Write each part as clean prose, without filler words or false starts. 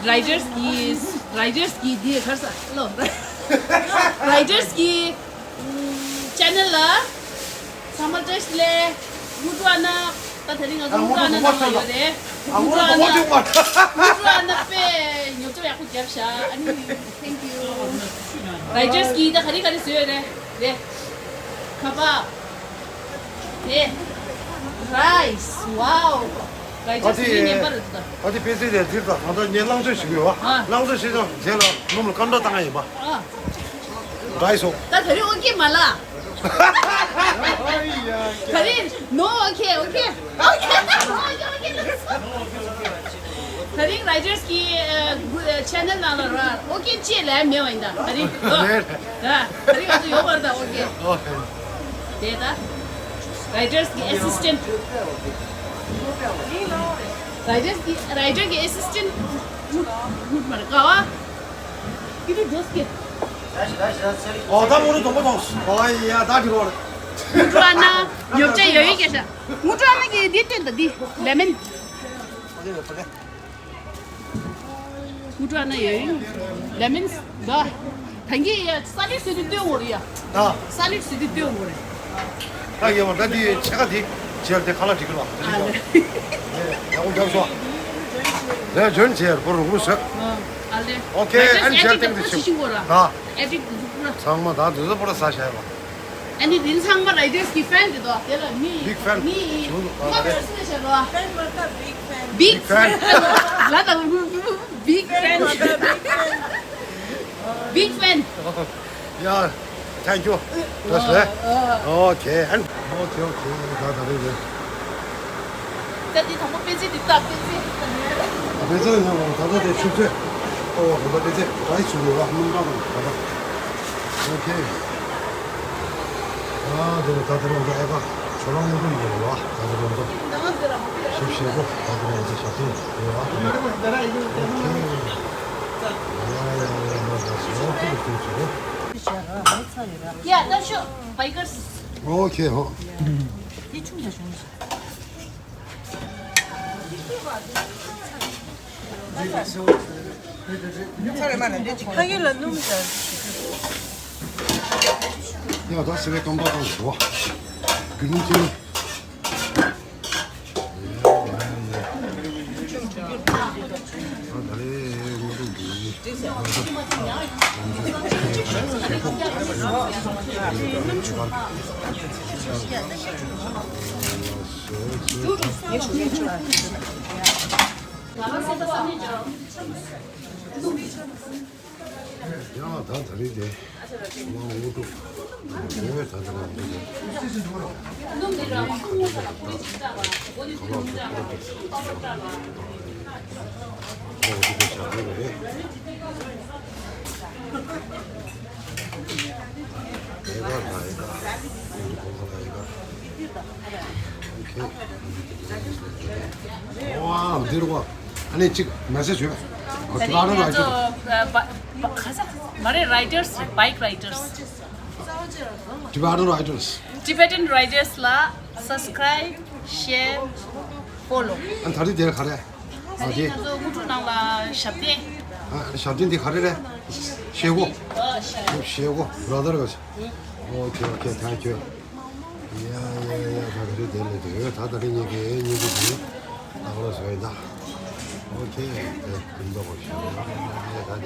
राइडर्स की दिए घर से लो राइडर्स की चैनल ला समर टेस्ट ले मुद्राना तथरिंग अगर मुद्राना ना यो दे मुद्राना पे न्यूज़ में आपको क्या शा थैंक यू राइडर्स की ता खरी खरी सुयो दे खाबा 예 라이스 와우 라이스 이네 버렸다 어디 비슷해 들다 나도 년랑저 시고요 랑저 시죠 제가 너무 간다 당해 봐 라이소 나 데려오기 말라 그린 노 오케이 그린 라이저스 기 채널 나라라 오케이 지에 메워인다 그린 그린 아주 요버다 오케이 데이터 राइडर्स की असिस्टेंट राइडर की असिस्टेंट मर कावा किती दोस्त के 다 모르 너무 좋았어 야 다리 걸 무주하나 옆자 여유 계셔 무주하나 게 뒤된다 뒤 레몬 무주하나 여유 레몬 다 당기 살릴 수도 뛰어 버려야 살릴 수도 뛰어 버려 나 이거 나 뒤에 차가 뒤 지할 때 갈라 지금 와. 네, 오늘 잡수. 네, 전 제일 보러 오셨어. 알레. 오케이, 아니 제일 땡도 치고. 나. 에픽 누구라? 상마 나 늦어 버려 사셔 봐. 아니 린상마 라이더스 기 팬도. 얘가 미. 빅 팬. 미. 그래. 빅 팬. 라다 빅 팬. 빅 팬. 야. 땡큐. 됐어. 오케이. 오케이. 다 다르지. 저기 담보 뺀지 있다. 뺀지. 그래서 뭐 다들 실제 뭐가 되지? 라이스 뭐 한번 가봐. 오케이. 다들 오늘 애가 조랑모도 이거 와. 다들 오늘 십시고 다들 오늘 셔팅 와. 야, 나 쇼. 바이커스. 오케이. 대충 다 좋은 차례만 되지. 하길은 너무 잘. 야, 나 집에 깜빡하고 좋아. 그림체. 야, 다 다르지. 모두 다 다르는데. 와, 내려가. 아니 지금 메시지 줘. 어떻게 알아? हमारे riders bike riders Tibetan riders. Tibetan riders ला subscribe share follow 안 다리 내려 가래. 어디? 저 무주 나와 샵데 샤딘디 가래래. 쉬고. 쉬고. 브라더가. 오케이. 땡큐. 야, 다 그래 될래. 다 다른 얘기. 나가서 해다. 오케이. 금방 오시오. 다 돼.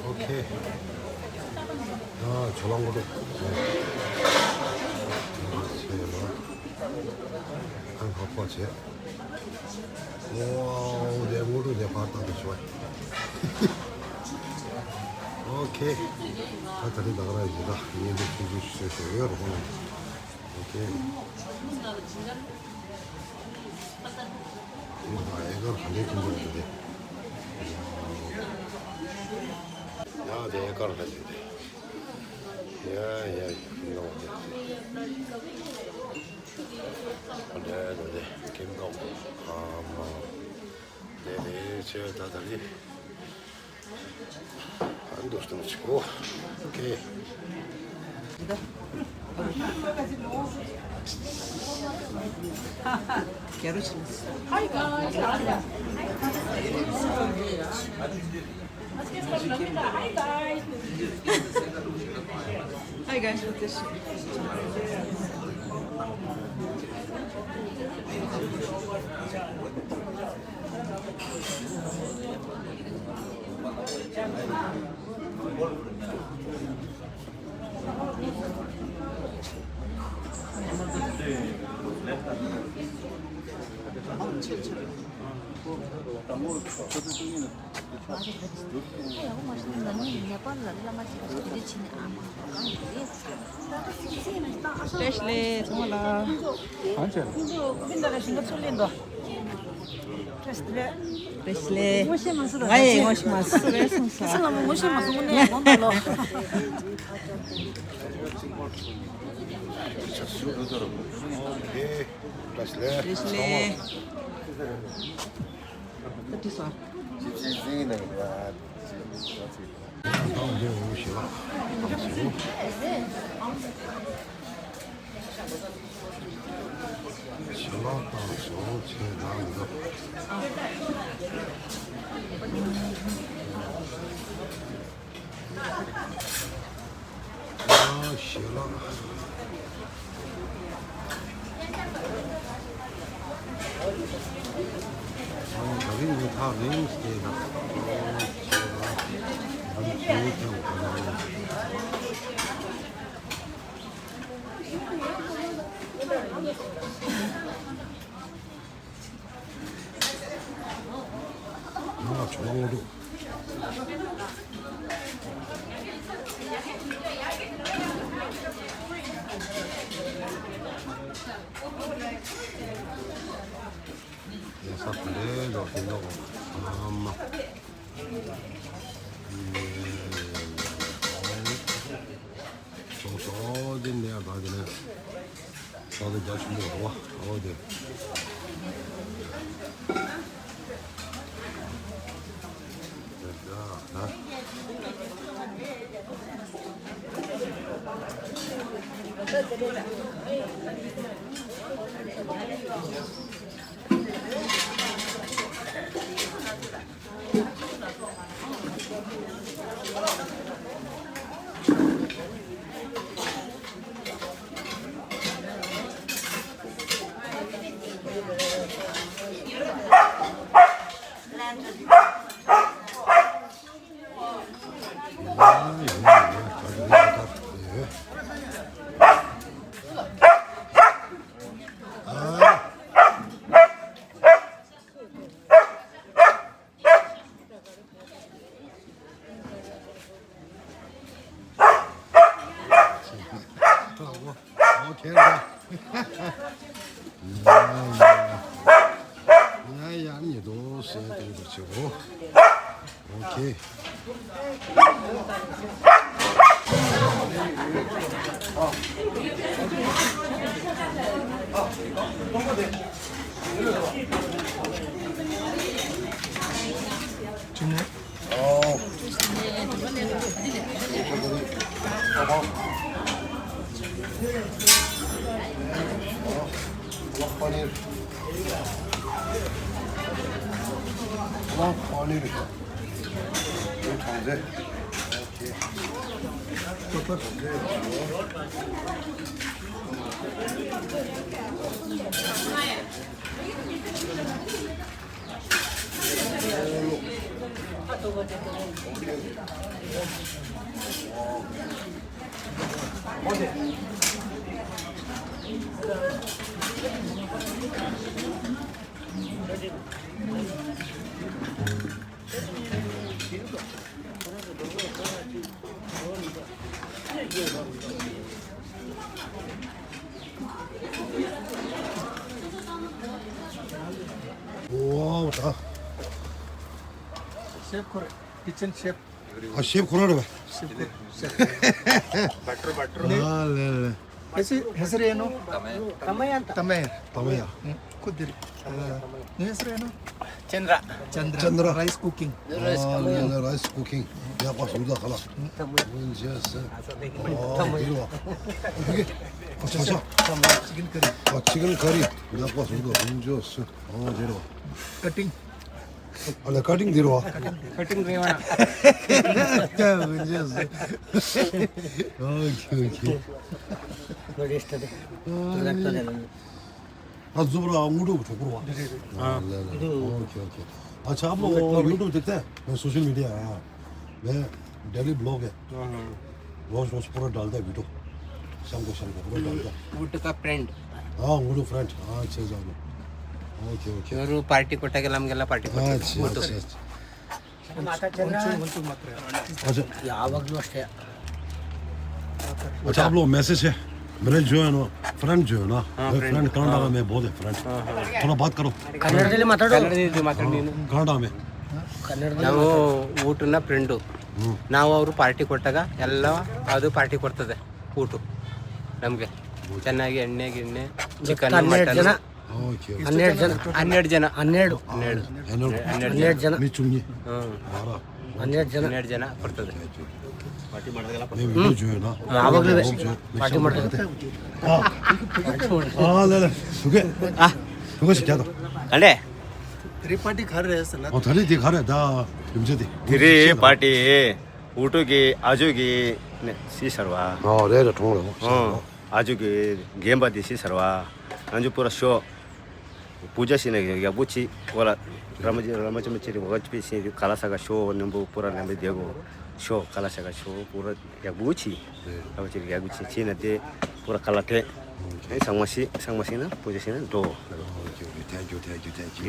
오케이. 조랑고도. 한 겉바지. 와, 내 모두 내 봤다도 좋아. 오케이. 다리 나가라야지. 얘도 주주주주 여러분. 오케이. 애가 완전 힘들었는데. 야, 내 애가를 가져야 돼. 야, 이거 네, 김동. 네, 제가 다달이 한도 좀 치고, 오케이. Yarışınız. Hi guys. Let's get some lamita. Hi guys. Hi guys, what is Ashley, semua Ashley. Ay, hoş masuk. 오케이. 다시래. Ashley. Tadi soal. 이제 오시라. 신랑당 소체 나오고. 신랑. 여기 이제 다 레인스테이다. 조망으로 그래도 된다고 엄마 어딘 내가 가기는 나도 다시 먹어봐 어디 오케이. Paneer paneer ठाउँदै 와우, 다. Chef kitchen chef 아, 셰프 고나래 봐. Butter butter 아, 네, 네. ಹೆಸರೇನು? ತಮೇರ್. ತಮಯ್ಯ ಕೂತಿರಿ. ನಿಮ್ಮ ಹೆಸರೇನು? Chandra. Chandra. Rice cooking. Rice cooking ಯಾಪ ಸುಳ್ದ ಕಲ chicken curry. Chicken curry ಯಾಪ ಸುಳ್ದ ಮುಂಜೋಸ್ ಜೇರುವ ಕಟಿಂಗ್. ಅಲ್ಲ ಕಟಿಂಗ್ ದಿರುವ ಕಟಿಂಗ್ ರೇವಣ. ಮುಂಜೋಸ್ ಓಕೆ ಓಕೆ ನೋಡಿ ಎಷ್ಟದೆ. हाँ जुबरा अंगूठो ठोकरो हाँ ओके ओके अच्छा आप लोग यूट्यूब देखते हैं मैं सोशल मीडिया है मैं डेली ब्लॉग है रोज रोज पूरा डालता है वीडियो शाम को पूरा डालता है ಊಟ का ಫ್ರೆಂಡ್. हाँ अंगूठो फ्रेंड हाँ अच्छा जाओ ओके ओके ಇವರು ಪಾರ್ಟಿ ಕೊಟ್ಟಾಗ ನಮಗೆಲ್ಲ ಪಾರ್ಟಿ अच्छा अच्छा अच्छा ಯಾವಾಗಲೂ ಅಷ್ಟೇ. अच्छा आप लोग मैसेज है मेरे जो है ना फ्रेंड जो है ना फ्रेंड कनाडा में बहुत है फ्रेंड थोड़ा बात करो ಕನ್ನಡದಲ್ಲಿ ಮಾತಾಡು. ನೀನು. कनाडा में ನಾವು ಊಟನ ಫ್ರೆಂಡು. ನಾವು ಅವರು ಪಾರ್ಟಿ ಕೊಟ್ಟಾಗ ಎಲ್ಲ ಅದು ಪಾರ್ಟಿ ಕೊಡ್ತದೆ ಊಟ ನಮಗೆ ಚೆನ್ನಾಗಿ ಎಣ್ಣೆ ಗಿಣ್ಣೆ ಚಿಕನ್ ಮಟನ್. ओके 12 ಜನ. 12 ಜನ. मैं चुंगी ಹ್ಞೂ 12 ಜನ ಕೊಡ್ತದೆ. मैं वीडियो जो है ना ಯಾವಾಗಲೂ पार्टी ಮಾಡ್ತಾರೆ हाँ ले ले सुखे सुखे से क्या था ಅಲ್ಲೇ ತ್ರಿಪಾಠಿ ಖಾರ ಹೆಸರಲ್ಲ. 다리 뒤 가래 다 임제디 드리 파티 우టు기 아주기 시설와 레레 통로 아주기 겜바디 시설와 안주 뿌라 쇼 부자시네 야 부치 고라 라마지미치리 와치피시 칼라사가 쇼 넘부 뿌라 넘부 되고 쇼 칼라사가 쇼 뿌라 야 부치 아버지 야 부치 지나데 뿌라 칼라테 상마시는 부자시는 도 오케이 오케이 땡큐